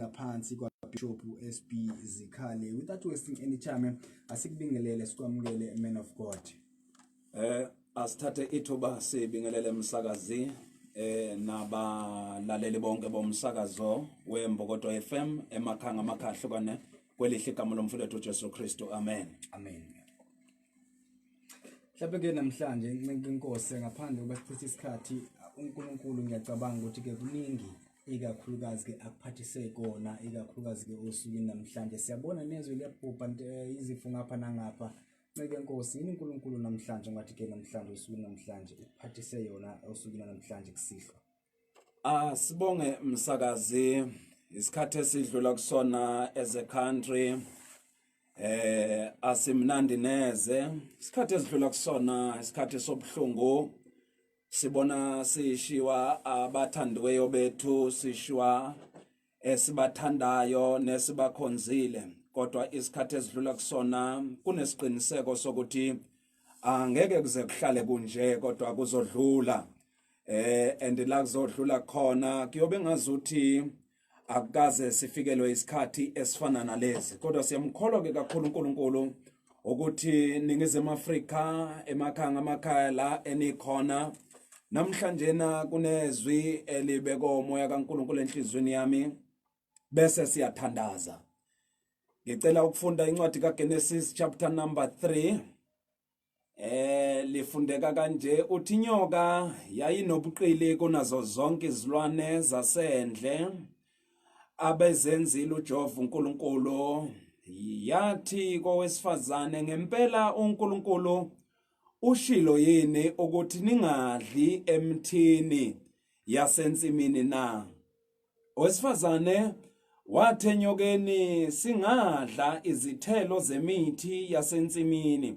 ngaphansi kwaBishop SB Zikhale. Without wasting any time, asikubingelele sikwamukele man of God. Asithathe ithuba sibingelele umsakazi nabalaleli bonke bomsakazo weMbokodo FM emakhanga amakhahlukane kwelihle igama lomfowethu uJesu Kristu. Amen. Amen. Mhlawumbe ke namhlanje inkosi ngaphandle kwesichitha isikhathi uNkulunkulu ngiyacabanga ukuthi ke kuningi ikakhulukazi ke akuphathise kona ikakhulukazi ke osukwini namhlanje siyabona nezwe liyabhubha izifo ngapha nangapha. Nceke Nkosi yini uNkulunkulu namhlanje ngathi ke namhlanje osukwini namhlanje ukuphathise yona osukwini namhlanje kusihlwa. Sibonge umsakazi isikhathi esidlula kusona as a country asimnandi neze isikhathi esidlula kusona isikhathi sobhlungu sibona sishiwa abathandiweyo bethu sishwa esibathandayo nesibakhonzile kodwa isikhathi esidlula kusona kunesiqiniseko sokuthi angeke kuze kuhlale kunje kodwa kuzodlula and la kuzodlula khona kuyobe ngazuthi akukaze sifikelwe isikhathi esifana nalezi kodwa siyamkholwa ke kakhulu uNkulunkulu ukuthi ningizimu Afrika emakhaya la enikhona namhlanje na kunezwi elibeka umoya kaNkulunkulu enhlizweni yami bese siyathandaza. Ngicela ukufunda incwadi kaGenesis chapter number 3 lifundeka kanje uthi inyoka yayinobuqili kunazo zonke izilwane zasendle abezenzile uJehova uNkulunkulu yathi kowesifazane ngempela uNkulunkulu ushilo yini ukuthi ningadli emthini yasensimini na. Owesifazane wathi enyokeni singadla izithelo zemithi yasensimini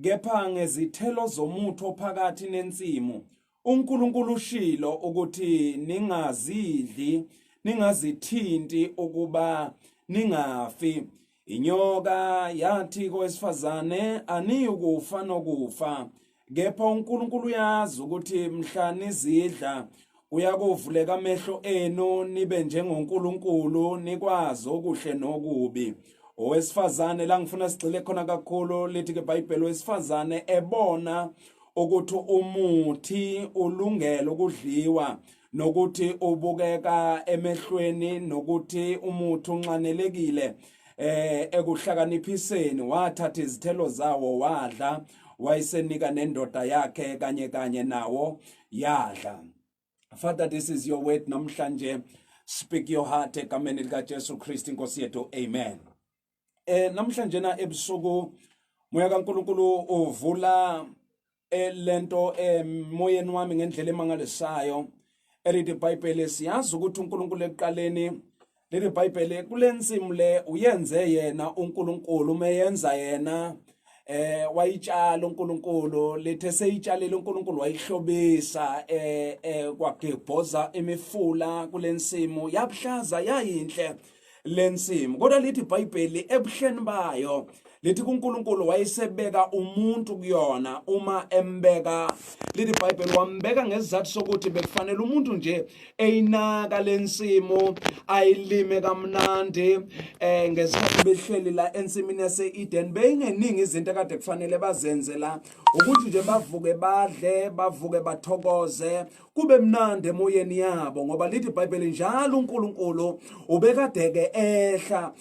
kepha ngezithelo zomuthi ophakathi nensimu uNkulunkulu ushilo ukuthi ningazidli ningazithinti ukuba ningafi. Inyoka yathi kowesifazane aniyukufa nokufa kepha uNkulunkulu uyazi ukuthi mhla nizidla uyakuvuleka amehlo enu nibe njengoNkulunkulu nikwazi okuhle nokubi. Owesifazane la ngifuna sigcile khona kakhulu lithi ke iBhayibheli owesifazane ebona ukuthi umuthi ulungele ukudliwa nokuthi ubukeka emehlweni nokuthi umuthi unxanelekile ekuhlakaniphiseni wathatha izithelo zawo wadla wayisenika nendoda yakhe kanye nawo yadla. Father, this is your word namhlanje. Speak your heart egameni lika Jesu Kristu Nkosi yethu. Amen. Namhlanje na ebusuku moya kaNkulunkulu uvula lento moyeni wami ngendlela emangalisayo. Elithi iBhayibheli siyazi ukuthi uNkulunkulu eqaleni lithi iBhayibheli kulensimu le uyenze yena uNkulunkulu umeyenza yena wayitshala uNkulunkulu lithe seyitshalile uNkulunkulu wayihlobisa kwagebhoza imifula kulensimu yabhlaza yayinhle lensimu kodwa lithi iBhayibheli ebuhleni bayo lithi uNkulunkulu wayesebeka umuntu kuyona uma embeka lithi iBhayibheli wambeka ngesizathu sokuthi bekufanele umuntu nje eyinaka lensimu ayilime kamnandi ngesikhathi behleli la ensimini yaseEden beyingeningi izinto kade kufanele bazenze la ukuthi nje bavuke badle bavuke bathokoze kube mnandi emoyeni yabo ngoba lithi iBhayibheli njalo uNkulunkulu ubekadeke ehla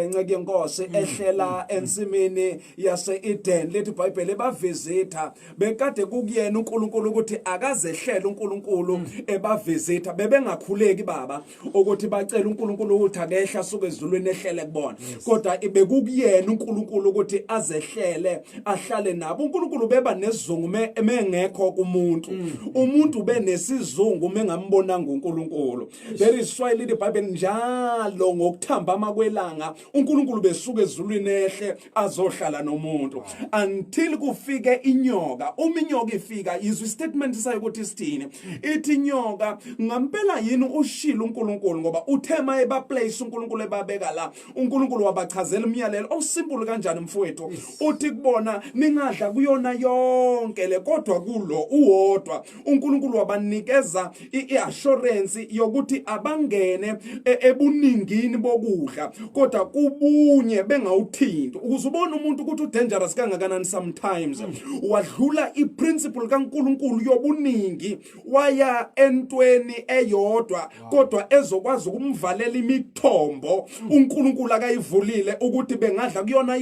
nceke Nkosi ehlela ensimini yaseEden lithi iBhayibheli bavisitha bekade kukuyena uNkulunkulu ukuthi akazehlele uNkulunkulu ebavisitha bebengakhuleki baba ukuthi bacela uNkulunkulu ukuthi akehla suke ezulwini ehlele kubona kodwa bekukuyena uNkulunkulu ukuthi azehlele ahlale nabo uNkulunkulu beba nesizungu emengekho kumuntu umuntu benesizungu mengambonanga uNkulunkulu. There is why lithi iBhayibheli njalo ngokuthamba amakwelanga uNkulunkulu besuke ezulwini ehle azohlala nomuntu until kufike inyoka inyoka ifika izwi statement sayo ukuthi sithini ithi inyoka ngampela yini ushilo uNkulunkulu ngoba uthema eba place uNkulunkulu ebabeka la uNkulunkulu wabachazela umyalelo osimple kanjani mfowethu uthi kubona ningadla kuyona yonke le kodwa kulo uwodwa uNkulunkulu uNkulunkulu wabanikeza iassurance yokuthi abangene ebuningini bokudla kodwa kubunye bengawuthinti. Ukuzubona umuntu ukuthi udangerous kangakanani sometimes wadlula iprinciple kaNkulunkulu yobuningi waya entweni eyodwa kodwa ezokwazi ukumvalela imithombo uNkulunkulu akayivulile ukuthi bengadla kuyona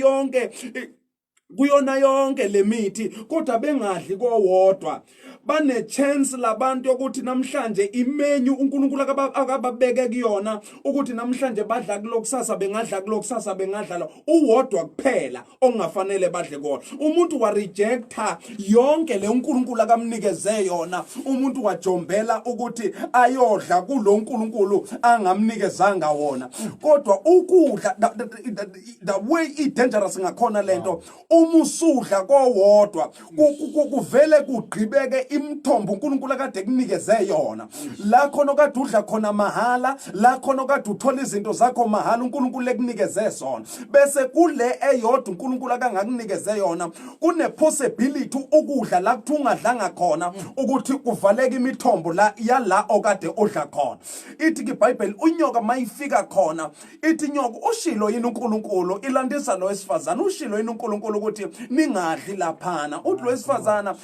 yonke lemithi kodwa bengadli kowodwa. Bane chance labantu ukuthi namhlanje imenu uNkulunkulu akababeke kuyona ukuthi namhlanje badla kulokusasa bengadla kulokusasa bengadla uwodwa kuphela ongafanele badle kona. Umuntu wa rejecta yonke le uNkulunkulu akamnikeze yona. Umuntu wajombela ukuthi ayodla kulo uNkulunkulu angamnikezanga wona. Kodwa ukudla the way dangerous ngakhona lento umusudla kowodwa kuvele kugqibeke imithombo uNkulunkulu akade kunikeze yona. La khona okade udla khona mahala, la khona okade uthola izinto zakho mahala uNkulunkulu ekunikeze zona. Bese kule eyodwa uNkulunkulu akangakunikeze yona kune possibility ukudla la kuthi ungadlanga khona ukuthi kuvaleke imithombo la yala okade odla khona. Ithi iBhayibheli unyoka mayifika khona ithi nyoka ushilo yini uNkulunkulu ilandisa lo wesifazana ushilo yini uNkulunkulu ukuthi ningadli laphana. Uthi lo wesifazana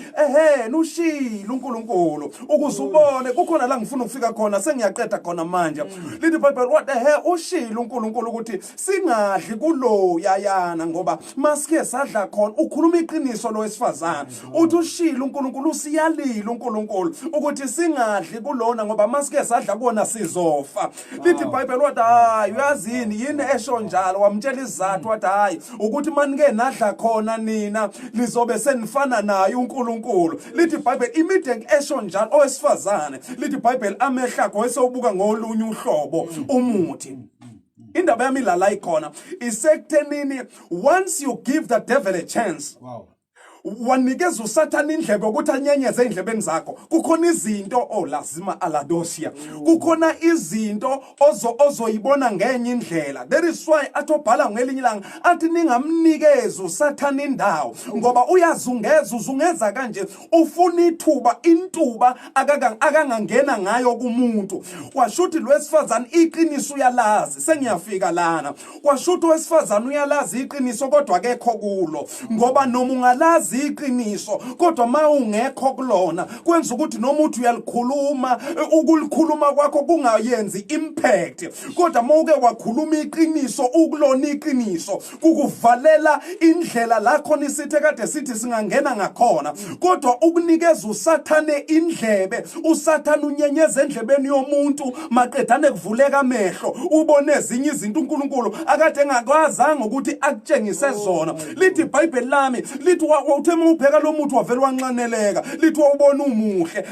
nushilo uNkulunkulu ukuzubone kukhona la ngifuna ukufika khona sengiyaqeda khona manje. Lithi iBhayibheli what ushilo uNkulunkulu ukuthi singadli kulo yayana ngoba masike sadla khona. Ukhuluma iqiniso lo wesifazana uthi ushilo uNkulunkulu usiyalila uNkulunkulu ukuthi singadli kulona ngoba masike sadla kuona sizofa. Lithi iBhayibheli what uyazini yini esho njalo wamtshela izathu what ukuthi manike nadla khona nina lizobe senifana naye uNkulunkulu. Lithi iBhayibheli imideng esho njalo owesifazane lithi iBhayibheli amehla akho esewubuka ngolunye uhlobo umuthi. Indaba yami la ikhona isekuthenini once you give the devil a chance. Wow. Wanikeza uSathane indlebe ukuthi anyenyeze indlebeni zakho. Kukhona izinto lazima aladosia. Kukhona izinto ozoyibona ngenye indlela. There is why atobhala ngelinye ilanga athi ningamnikeza uSathane indawo ngoba uzungeza kanje ufuna ithuba intuba akangangena ngayo kumuntu. Kwashuthi lo wesifazane iqiniso uyalazi sengiyafika lana. Kwashuthi wesifazane uyalazi iqiniso kodwa akekho kulo ngoba noma ungalazi iqiniso kodwa mawungekho kulona kwenza ukuthi noma uthi uyalikhuluma ukulikhuluma kwakho kungayenzi impact. Kodwa mawuke wakhuluma iqiniso ukulona iqiniso kukuvalela indlela la khona isithe kade sithi singangena ngakhona. Kodwa ukunikeza uSathane indlebe uSathane unyenyeza endlebeni yomuntu maqedane kuvuleka amehlo ubone ezinye izinto uNkulunkulu akade engakwazanga ukuthi akutshengise zona. Lithi iBhayibheli lami lithi uthe ubheka lo muntu wavela wanxaneleka lithi ubona umuhle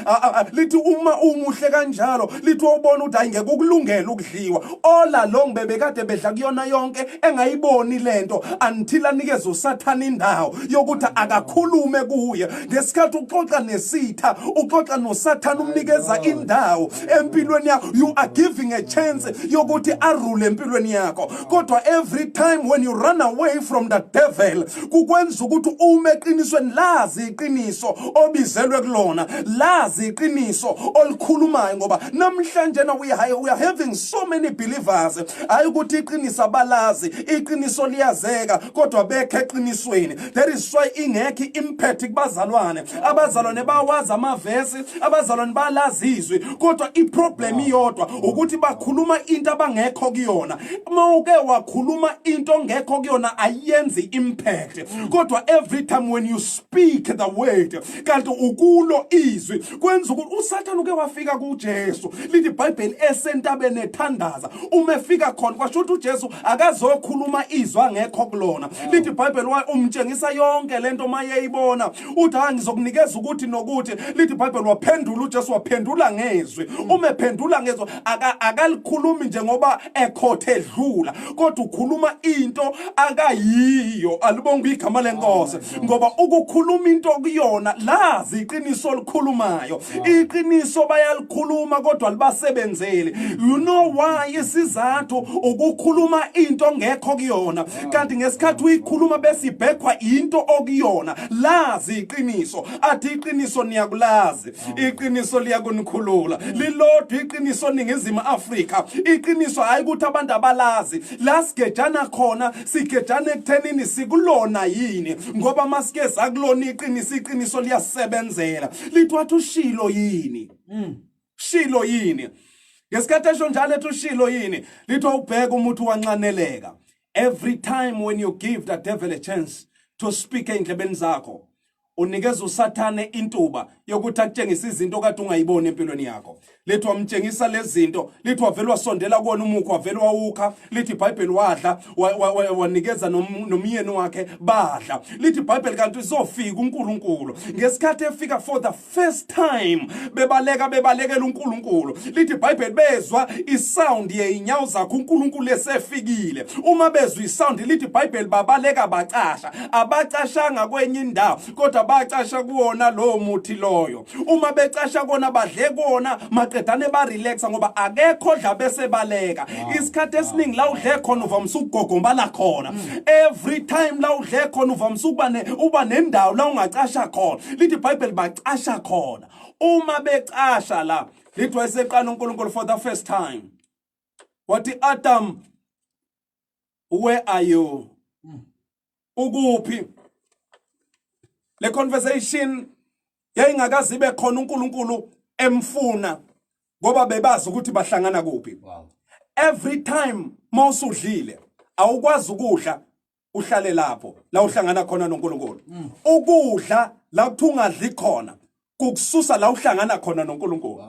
lithi uma umuhle kanjalo lithi ubona ukuthi ayingeke ukulungela ukudliwa ola lo ngibebe kade bedla kuyona yonke engayiboni lento until anikeze uSathane indawo yokuthi akakhulume kuye. Ngesikhathi uxoxa nesitha uxoxa noSathane umnikeza indawo empilweni yakho you are giving a chance yokuthi arule empilweni yakho. Kodwa every time when you run away from the devil kukwenza ukuthi umeqinisweni lazi iqiniso obizelwe kulona lazi iqiniso olikhulumayo ngoba namhlanje we are having so many believers ayukuthi iqiniso abalazi iqiniso liyazeka kodwa bekhe eqinisweni. There is why ingekho impact kubazalwane abazalwane bawazi amavesi abazalwane balazizwe kodwa iproblem iyodwa ukuthi bakhuluma into abangekho kuyona. Mawuke wakhuluma into ongekho kuyona ayenzi impact. Kodwa every time when you speak the word kanti ukulo izwi kwenza ukuthi uSathane uke wafika kuJesu. Lithi iBhayibheli esentabeni ethandaza umefika khona kwasho ukuthi uJesu akazokhuluma izwi angekho kulona. Lithi iBhayibheli umtshengisa yonke lento mayeyibona uthi ngizokunikeza ukuthi nokuthi. Lithi iBhayibheli waphendula uJesu waphendula ngezwi. Umephendula ngezwi akalikhulumi njengoba ekhothe edlula kodwa ukhuluma into akayiyo. Alibonga igama lenkosi ngoba ukukhuluma into okuyona lazi iqiniso olikhulumayo iqiniso bayalikhuluma kodwa libasebenzele you know why isizathu ukukhuluma into ngekho kuyona kanti ngesikhathi uyikhuluma bese ibhekwa into okuyona lazi iqiniso athi iqiniso niyakulazi iqiniso liyakunikhulula lilodwa iqiniso ningizima Afrika iqiniso hayi ukuthi abantu abalazi la sigejana khona sigejana ekuthenini sikulona yini ngoba masike sakulona iqiniso liyasebenzela lithi wathi ushilo yini shilo yini ngesikhathi esho njalo ethi ushilo yini lithi ubheka umuntu wanxaneleka every time when you give the devil a chance to speak endlebeni zakho unikeza usathane intuba yokuthi akutshengise izinto kade ungayiboni empilweni yakho lithi wamtshengisa lezi zinto lithi wavela wasondela kuona umukho wavela wawukha lithi iBhayibheli wadla wanikeza nomyeni wakhe badla lithi iBhayibheli kanti izofika uNkulunkulu ngesikhathi efika for the first time bebalekela uNkulunkulu lithi iBhayibheli bezwa isound yeinyawo zakhe uNkulunkulu esefikile uma bezwa isound lithi iBhayibheli babaleka bacasha abacashanga kwenye indawo kodwa bacasha kuona lo muthi loyo uma becasha kona badle kona maqedane ba relaxa ngoba akekho dla bese baleka isikhathi esiningi la udle khona uvamsa ukugogomba la khona every time la udle khona uvamsa uba nendawo la ungacasha khona lithi iBhayibheli bacasha khona uma becasha la lithi wayeseqala uNkulunkulu for the first time wathi Adam where are you ukuphi le conversation yayingakazi ibe khona uNkulunkulu emfuna ngoba bebazi ukuthi bahlangana kuphi every time mawusudlile awukwazi ukudla uhlale lapho la uhlangana khona noNkulunkulu ukudla la kuthungadli khona kukususa la uhlangana khona noNkulunkulu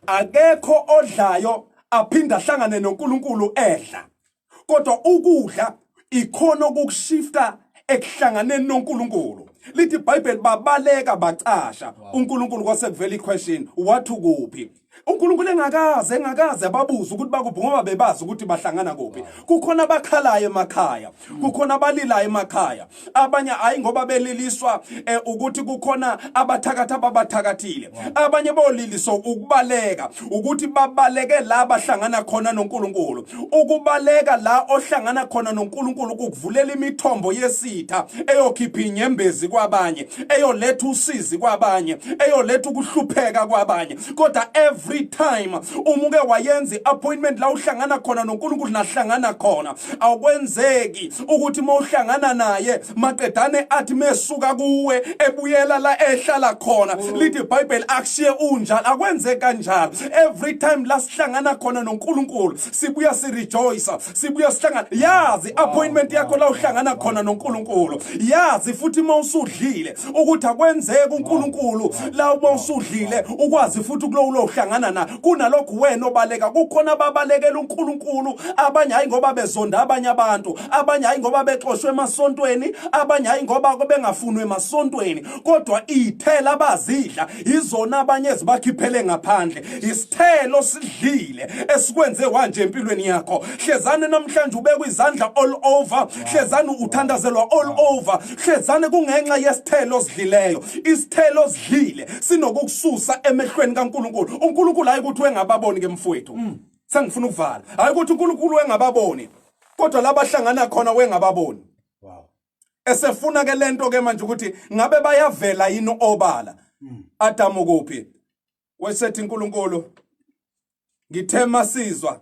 akekho odlayo aphinda ahlangane noNkulunkulu edla kodwa ukudla ikhona ukukushifta ekuhlanganeni noNkulunkulu lithi iBhayibheli babaleka bacasha uNkulunkulu kwasekuvela iquestion wathi kuphi uNkulunkulu engakaze ababuza ukuthi bakuphi ngoba bebazi ukuthi bahlangana kuphi kukhona abakhalayo emakhaya kukhona abalilayo emakhaya abanye hayi ngoba beliliswa ukuthi kukhona abathakatha abathakathile abanye boliliswa ukubaleka ukuthi babaleke la bahlangana khona noNkulunkulu ukubaleka la ohlangana khona noNkulunkulu kukuvulela imithombo yesitha eyokhipha inyembezi kwabanye eyoletha usizi kwabanye eyoletha ukuhlupheka kwabanye kodwa every time umuke wayenza appointment la uhlangana khona noNkulunkulu nahlangana khona awukwenzeki ukuthi mawuhlangana naye maqedane athi mesuka kuwe ebuyela la ehlala khona lithi iBhayibheli akushiye unjalo akwenzeki kanjalo every time la sihlangana khona noNkulunkulu sibuya sirejoice sibuya sihlangana yazi appointment yakho la uhlangana khona noNkulunkulu yazi futhi mawusudlile ukuthi akwenzeki uNkulunkulu la mawusudlile ukwazi futhi kulo uhlangana na kunalokho wena obaleka kukhona ababalekela uNkulunkulu abanye hayi ngoba bezonda abanye abantu abanye hayi ngoba bexoshwe emasontweni abanye hayi ngoba bengafunwe emasontweni kodwa ithela abazidla izona abanye ezibakhiphele ngaphandle isithelo sidlile esikwenze wanje empilweni yakho hlezane namhlanje ubekwe izandla all over hlezane uthandazelwa all over hlezane kungenxa yesithelo sidlileyo isithelo sidlile sinokukususa emehlweni kaNkulunkulu uNkulunkulu hayi ukuthi wengababoni ngemfowethu sengifuna ukuvala hayi ukuthi uNkulunkulu wengababoni kodwa labahlangana khona wengababoni esefuna ke lento ke manje ukuthi ngabe bayavela yini obala Adam ukuphi wesethi uNkulunkulu ngithema sizwa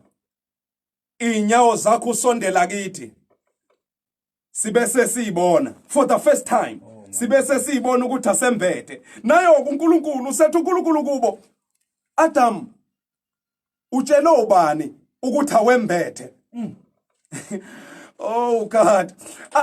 inyawo zakho usondela kithi sibese siyibona for the first time sibese siyibona ukuthi asembethe nayo uNkulunkulu usethi uNkulunkulu kubo Adam utshela ubani ukuthi awembethe Oh God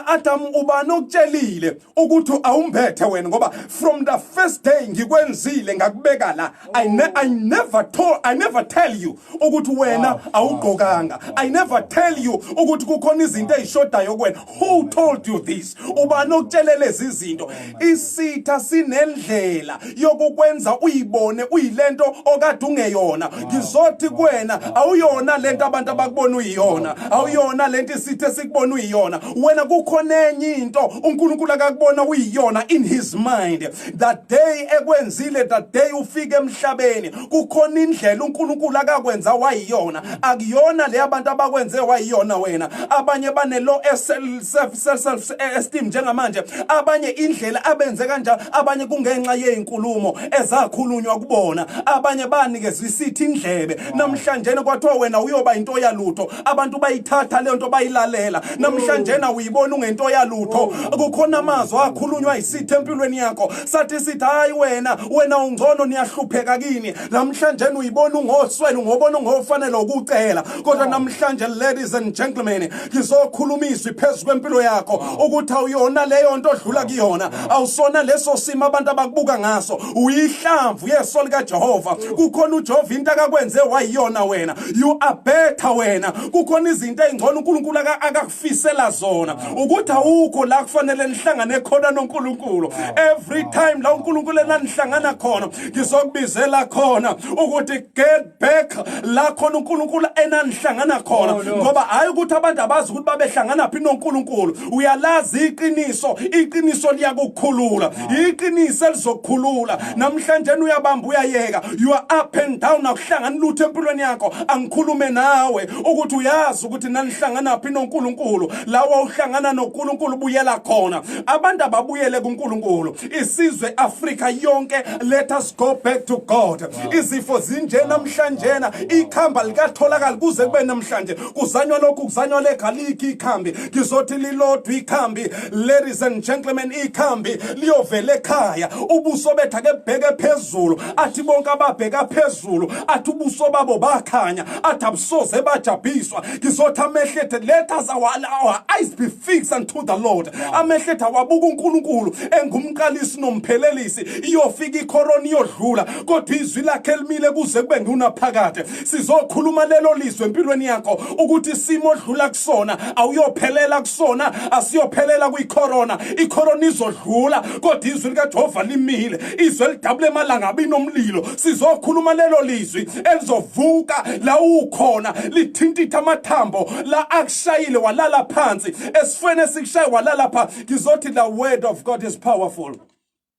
Adam ubani okutshelile ukuthi awumbethe wena ngoba from the first day ngikwenzile ngakubeka la I never tell you ukuthi wena awugqokanga I never tell you ukuthi kukhona izinto ezishodayo kuwena who told you this ubani okutshelele lezi zinto isitha sinendlela yokukwenza uyibone uyilento okade ungeyona ngizothi kuwena awuyona lento abantu abakubona uyiyona awuyona lento isithe sikubona uyiyona wena kukhona enye into uNkulunkulu akakubona uyiyona in his mind. That day ekwenzile, that day ufike emhlabeni kukhona indlela uNkulunkulu akakwenza wayiyona. Akuyona le abantu abakwenze wayiyona wena. Abanye bane low self esteem njengamanje, abanye indlela abenze kanjalo, abanye kungenxa yezinkulumo ezakhulunywa kubona, abanye banikezwe isithi indlebe. Namhlanje kwathiwa wena uyoba into yalutho, abantu bayithatha le nto bayilalela. Namhlanje uyibona ungento yalutho. Kukhona amazwi akhulunywa isithi empilweni yakho sathi sithi hayi wena ungcono niyahlupheka kini. Namhlanje uyibona ungoswele, ngobona ngofanele ukucela. Kodwa namhlanje ladies and gentlemen, ngizokhulumisa phezulu kwempilo yakho ukuthi awuyona leyo nto odlula kuyona, awusona leso simo abantu abakubuka ngaso, uyihlamvu yeso lika Jehova. Kukhona uJehova into akakwenze wayiyona wena. You are better wena. Kukhona izinto ezingcono uNkulunkulu akakufisela zona, ukuthi awukho la kufanele nihlangane khona noNkulunkulu. Every time la uNkulunkulu enanihlangana khona ngizokubizela khona ukuthi get back la khona uNkulunkulu enanihlangana khona. Ngoba hayi ukuthi abantu abazi ukuthi babehlangana phi noNkulunkulu. Uyalazi iqiniso liyakukhulula, iqiniso elizokukhulula. Namhlanje uyabamba uyayeka, you are up and down, akuhlangani lutho empilweni yakho. Angikhulume nawe ukuthi uyazi ukuthi nanihlangana phi noNkulunkulu. Lawa uhlangana noNkulunkulu buyela khona. Abantu ababuyele kuNkulunkulu. Isizwe Africa yonke, let us go back to God. Izifo zinje namhlanje, ikhamba likatholakala kuze kube namhlanje. Kuzanywa lokhu kuzanywa legaliki ikhambi, ngizothi lilodwa ikhambi. Ladies and gentlemen, ikhambi liyovela ekhaya. Ubuso bethu akebheke phezulu, athi bonke ababheka phezulu, athi ubuso babo bakhanya, athi abusoze bajabhiswa. Ngizothi amehlethe, let us our eyes be fixed unto the Lord. Amehlethe wabuka uNkulunkulu engumqalisi nomphelelisi. Iyofika ikorona iyodlula, kodwa izwi lakhe elimile kuze kube ngunaphakade. Sizokhuluma lelo lizwe empilweni yakho ukuthi isimo odlula kusona awuyophelela kusona, asiyophelela kwikorona. Ikorona izodlula kodwa izwi likaJehova limile, izwi elidabule emalanga abinomlilo. Sizokhuluma lelo lizwi elizovuka la ukhona, lithintitha amathambo la akushayile walala phansi, esifweni esikushaye walala phansi. Ngizothi the word of God is powerful.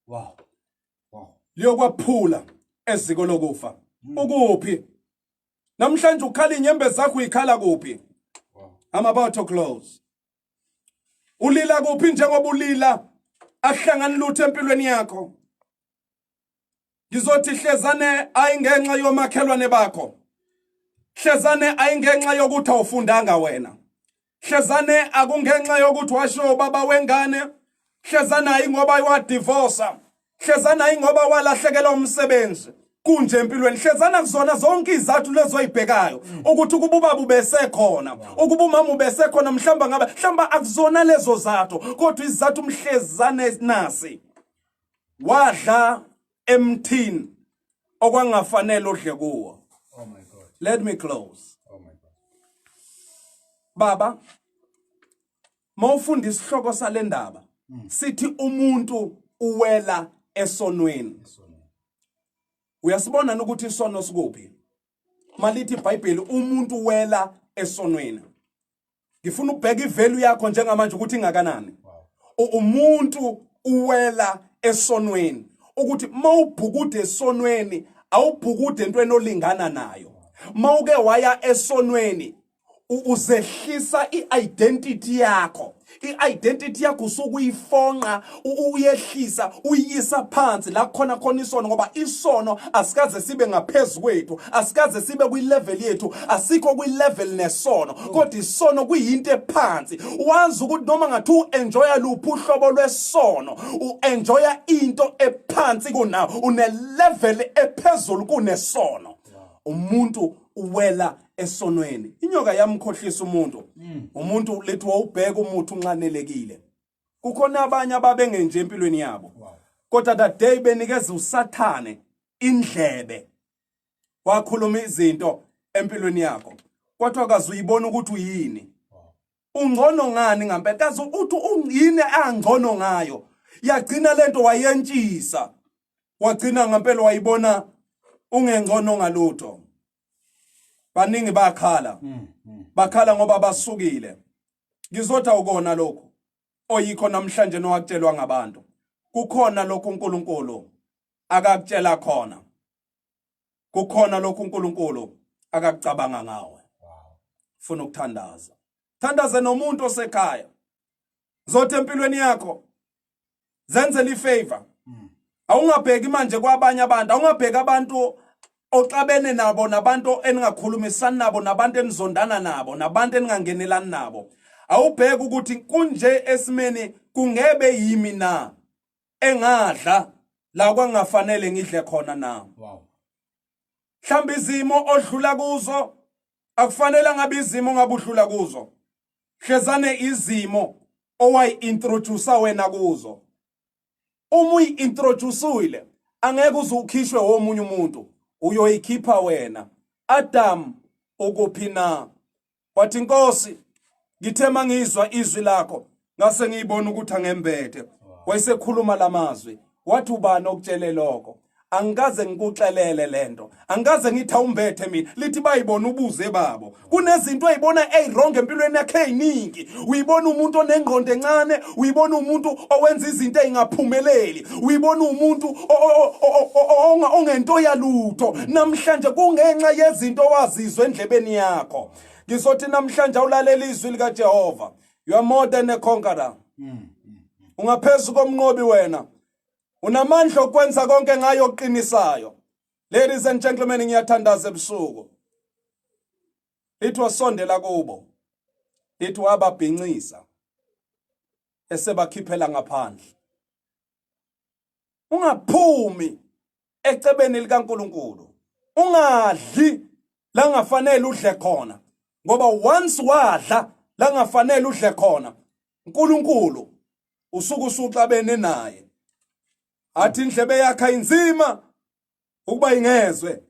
Wow. Liyokwaphula eziko lokufa. Ukuphi namhlanje ukhala inyembe zakho uyikhala kuphi? I'm about to close. Ulila kuphi njengoba ulila ahlangana lutho empilweni yakho? Ngizothi hlezane ayingenxa yomakhelwane bakho, hlezane ayingenxa yokuthi awufundanga wena, hlezane akungenxa yokuthi washo baba wengane, hlezane ayingoba wadivorce, hlezane ayingoba walahlekelwa umsebenzi. Kunje empilweni hlezana kuzona zonke izathu lezo ayibhekayo ukuthi ubaba ubesekhona, ukuba umama ubesekhona, mhlamba akuzona lezo zathu, kodwa izathu mhlezane nasi. Wadla emthini okwangafanele odle kuwo. Oh my God. Let me close. Oh my God. Baba, mawufunda isihloko salendaba, sithi umuntu uwela esonweni. Uyasibona ukuthi isono sikuphi? Malithi iBhayibheli umuntu wela esonweni. Ngifuna ubheka ivalue yakho njengamanje ukuthi ingakanani. Umuntu uwela esonweni. Ukuthi mawubhukude esonweni awubhukude entweni olingana nayo. Mawuke waya esonweni uzehlisa i-identity yakho. I-identity yakho usukuyifonqa, uyehlisa, uyisa phansi la khona isono, ngoba isono asikaze sibe ngaphezulu kwethu, asikaze sibe kwi-level yethu, asikho kwi-level nesono, kodwa isono kuyinto ephansi. Wazi ukuthi noma ngathi u-enjoya luphi uhlobo lwesono, u-enjoya into ephansi kunawo, une-level ephezulu kunesono. Umuntu uwela esonweni. Inyoka yamkhohlisa umuntu. Umuntu lethi wawubheka umuntu unqanelekile. Kukhona abanye ababengenje empilweni yabo. Kodwa that day benikeza uSathane indlebe. Wakhuluma izinto empilweni yakho. Kodwa akazuyibona ukuthi uyini. Ungcono ngani ngempela? Kaze uthi ungiyini angcono ngayo. Yagcina lento wayentshisa. Wagcina ngempela wayibona ungengcono ngalutho. Baningi bakhala. Bakhala ngoba basukile. Ngizothi awukona lokho oyikho namhlanje nowakutshelwa ngabantu. Kukhona lokho uNkulunkulu akakutshela khona. Kukhona lokho uNkulunkulu akakucabanga ngawe. Ufuna ukuthandaza. Thandaze nomuntu osekhaya. Zothi empilweni yakho zenzele ifavor. Awungabheki manje kwabanye abantu, awungabheki abantu oxabene nabo nabantu eningakhulumisani nabo nabantu enizondana nabo nabantu eningangenelani nabo. Awubheki ukuthi kunje esimeni kungebe yimi na engadla la kwangafanele ngidle khona na. Mhlawumbe izimo odlula kuzo akufanele ngabe izimo ngabudlula kuzo. Hlezane izimo owayi-introduce wena kuzo. Uma uyi-introduceile angeke uzukhishwe womunye umuntu, uyoyikhipha wena. Adam ukuphi na? Wathi Nkosi, ngithe mangizwa izwi lakho ngase ngiyibona ukuthi angembethe. Wayesekhuluma lamazwi. Wathi ubani okutshele lokho? Angikaze ngikuxelele lento. Angikaze ngithi awumbethe mina. Lithi bayibona ubuze babo. Kunezinto ezibona ezirong empilweni yakhe eziningi. Uyibona umuntu onengqondo encane, uyibona umuntu owenza izinto ezingaphumeleli, uyibona umuntu ongento yalutho. Namhlanje kungenxa yezinto owazizwe endlebeni yakho. Ngizothi namhlanje awulalela izwi lika Jehova. You are more than a conqueror. Ungaphezulu komnqobi wena. Unamandla okwenza konke ngayo oqinisayo. Ladies and gentlemen, ngiyathandaza ebusuku. Lithi wasondela kubo. Lithi wababhincisa. Esebakhiphela ngaphandle. Ungaphumi ecebeni likaNkulunkulu. Ungadli la ngafanele udle khona. Ngoba once wadla la ngafanele udle khona, uNkulunkulu usuku usuxabene naye. Athi indlebe yakhe inzima ukuba ingezwe.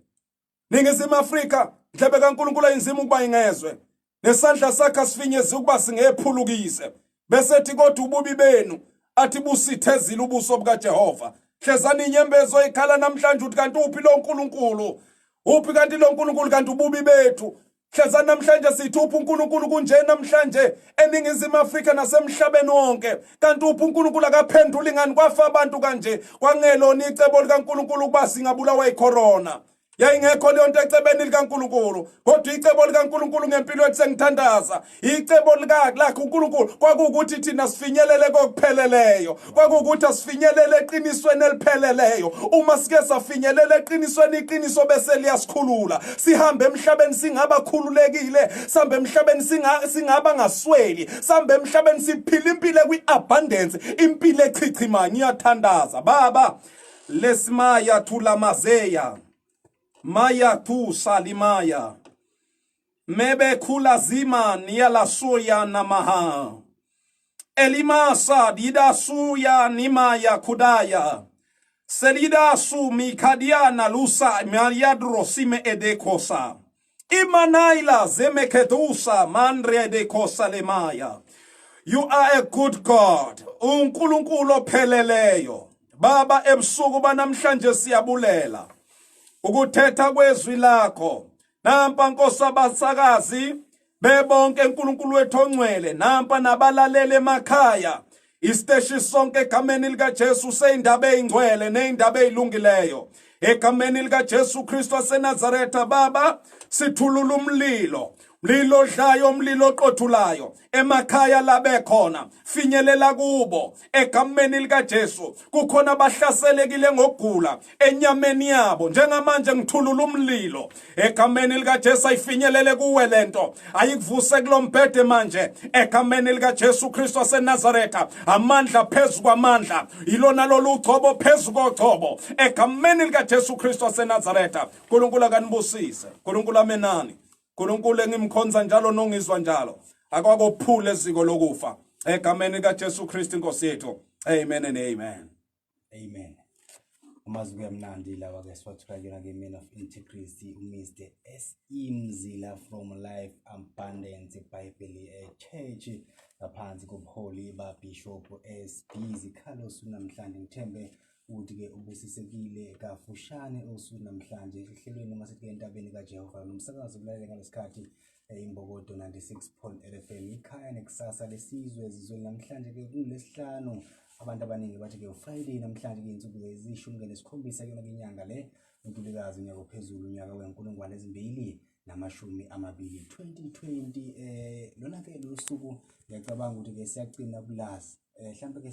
Ningizimu Afrika, indlebe kaNkulunkulu inzima ukuba ingezwe. Nesandla sakhe asifinyezi ukuba singephulukise. Bese ethi kodwa ububi benu athi busithezile ubuso bukaJehova. Hlezani inyembezo ikhala namhlanje uthi kanti uphi lo uNkulunkulu? Uphi kanti lo uNkulunkulu kanti ububi bethu? Hleza namhlanje sithi uphi uNkulunkulu kunje namhlanje eningizimu Afrika nasemhlabeni wonke. Kanti uphi uNkulunkulu akaphendula ingani kwafa abantu kanje? Kwangelona icebo likaNkulunkulu ukuba singabulawa yicorona. Yayingekho leyo nto ecebeni likaNkulunkulu. Kodwa icebo likaNkulunkulu ngempilo yethu sengithandaza. Icebo lakhe uNkulunkulu kwakukuthi thina sifinyelele kokupheleleyo. Kwakukuthi asifinyelele eqinisweni elipheleleyo. Uma sike safinyelela eqinisweni, iqiniso bese liyasikhulula. Sihambe emhlabeni singabakhululekile, sihambe emhlabeni singaba ngasweli, sihambe emhlabeni siphila impilo kwi-abundance, impilo echichima. Ngiyathandaza baba lesimaya thulamazeya. Maya tu salimaya. Mebe kulazima niyala suya namaha. Elimasa dida suya nimaya kudaya. Selida su mikadiana lusa mariadro sime edekosa. Imanaila zemekedusa mandre edekosa lemaya. You are a good God. uNkulunkulu opheleleyo. Baba ebusuku banamhlanje siyabulela ukuthetha kwezwi lakho. Nampa Nkosi abasakazi bebonke uNkulunkulu wethu ongcwele, nampa nabalalele emakhaya. Isiteshi sonke egameni likaJesu seyindaba ezingcwele nezindaba ezilungileyo. Egameni likaJesu Kristu waseNazaretha baba sithulula umlilo. Mlilo odlayo, umlilo oqothulayo emakhaya labekhona, finyelela kubo egameni likaJesu. Kukhona abahlaselekile ngokugula enyameni yabo, njengamanje ngithulula umlilo egameni likaJesu. Ayifinyelele kuwe lento, ayikuvuse kulombhede manje egameni likaJesu Kristu waseNazaretha. Amandla phezu kwamandla, ilona lolu ugcobo phezu kogcobo egameni likaJesu Kristu waseNazaretha. uNkulunkulu akanibusise, uNkulunkulu amenani, uNkulunkulu engimkhonza njalo nongizwa njalo akwakophula eziko lokufa egameni likaJesu Kristu Nkosi yethu. Amen and amen. Amen. Amazwi amnandi lawa ke siwathula ke Man of Integrity uMr S.E. Mzila from Life Abundance Bible Church ngaphansi kobuholi baBishop S.B. Carlos. Namhlanje ngithembe ukuthi-ke ubesisekile kafushane osukwini namhlanje ehlelweni masithi-ke entabeni kaJehova nomsakazo kulalele ngalesikhathi Imbokodo 96.8 FM ikhaya nekusasa lesizwe ezizweni namhlanje-ke kulesihlanu abantu abaningi bathi-ke uFriday namhlanje-ke insuku ezishumi nesikhombisa kuyona inyanga le uNtulikazi unyaka ophezulu unyaka we-2020 2020 lona-ke lo suku ngiyacabanga ukuthi-ke siyagcina kulazi mhlampe-ke